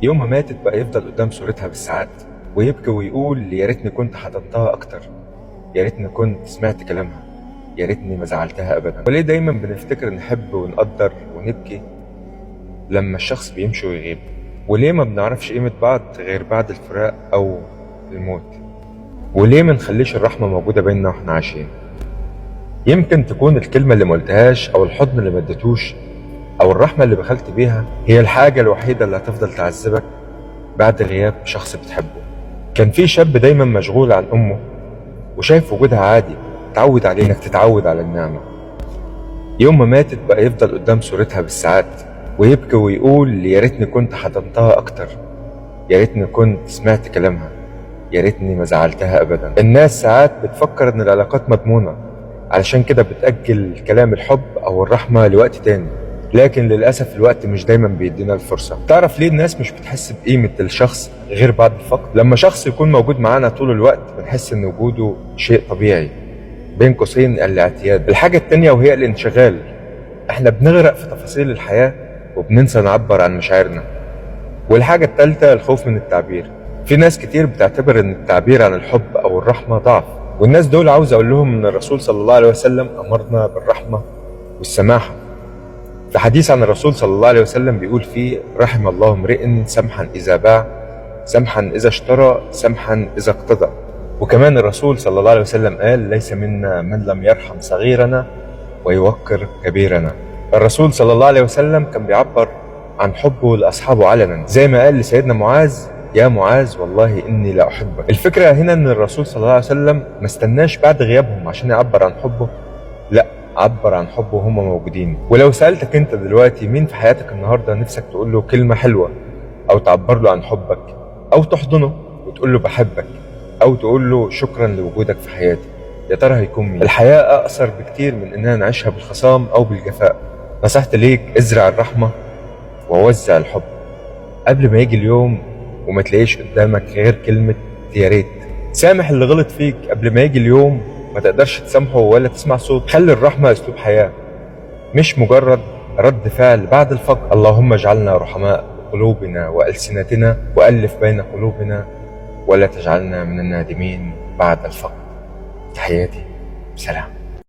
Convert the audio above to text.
يوم ما ماتت بقى يفضل قدام صورتها بالساعات ويبكي ويقول يا ريتني كنت حضنتها أكتر، يا ريتني كنت سمعت كلامها، يا ريتني ما زعلتها أبدا. وليه دايما بنفتكر نحب ونقدر ونبكي لما الشخص بيمشي ويغيب؟ وليه ما بنعرفش قيمة بعض غير بعد الفراق أو الموت؟ وليه ما نخليش الرحمة موجودة بيننا واحنا عايشين؟ يمكن تكون الكلمة اللي مقلتهاش أو الحضن اللي مدتوش أو الرحمة اللي بخلت بيها هي الحاجة الوحيدة اللي هتفضل تعذبك بعد غياب شخص بتحبه. كان في شاب دايما مشغول عن أمه وشايف وجودها عادي، تعود عليه إنك تتعود على النعمة. يوم ما ماتت بقى يفضل قدام صورتها بالساعات ويبكي ويقول يا ريتني كنت حضنتها أكتر، يا ريتني كنت سمعت كلامها، يا ريتني ما زعلتها أبدا. الناس ساعات بتفكر إن العلاقات مضمونة، علشان كده بتأجل كلام الحب أو الرحمة لوقت تاني، لكن للأسف الوقت مش دايما بيدينا الفرصة. تعرف ليه الناس مش بتحس بقيمة الشخص غير بعد الفقد؟ لما شخص يكون موجود معانا طول الوقت بنحس إن وجوده شيء طبيعي، بين قوسين الاعتياد. الحاجة التانية وهي الانشغال، احنا بنغرق في تفاصيل الحياة وبننسى نعبر عن مشاعرنا. والحاجة التالتة الخوف من التعبير. في ناس كتير بتعتبر ان التعبير عن الحب او الرحمة ضعف، والناس دول عاوز اقول لهم ان الرسول صلى الله عليه وسلم امرنا بالرحمة والسماحة. في حديث عن الرسول صلى الله عليه وسلم بيقول فيه رحم الله امرئ سمحا اذا باع، سمحا اذا اشترى، سمحا اذا اقتضى. وكمان الرسول صلى الله عليه وسلم قال ليس منا من لم يرحم صغيرنا ويوقر كبيرنا. الرسول صلى الله عليه وسلم كان بيعبر عن حبه لأصحابه علنا، زي ما قال لسيدنا معاذ يا معاذ والله إني لا أحبك. الفكرة هنا إن الرسول صلى الله عليه وسلم ما استناش بعد غيابهم عشان يعبر عن حبه، لا، عبر عن حبه وهم موجودين. ولو سألتك أنت دلوقتي مين في حياتك النهاردة نفسك تقول له كلمة حلوة أو تعبر له عن حبك أو تحضنه وتقول له بحبك أو تقول له شكرا لوجودك في حياتي، يا ترى هيكون مين؟ الحياة أقصر بكتير من إننا نعيشها بالخصام أو بالجفاء. نصيحتي ليك ازرع الرحمة ووزع الحب قبل ما يجي اليوم وما تلاقيش قدامك غير كلمة يا ريت. سامح اللي غلط فيك قبل ما يجي اليوم ما تقدرش تسامحه ولا تسمع صوت. خلي الرحمة أسلوب حياة مش مجرد رد فعل بعد الفقد. اللهم اجعلنا رحماء قلوبنا وألسنتنا وألف بين قلوبنا ولا تجعلنا من النادمين بعد الفقد. تحياتي، سلام.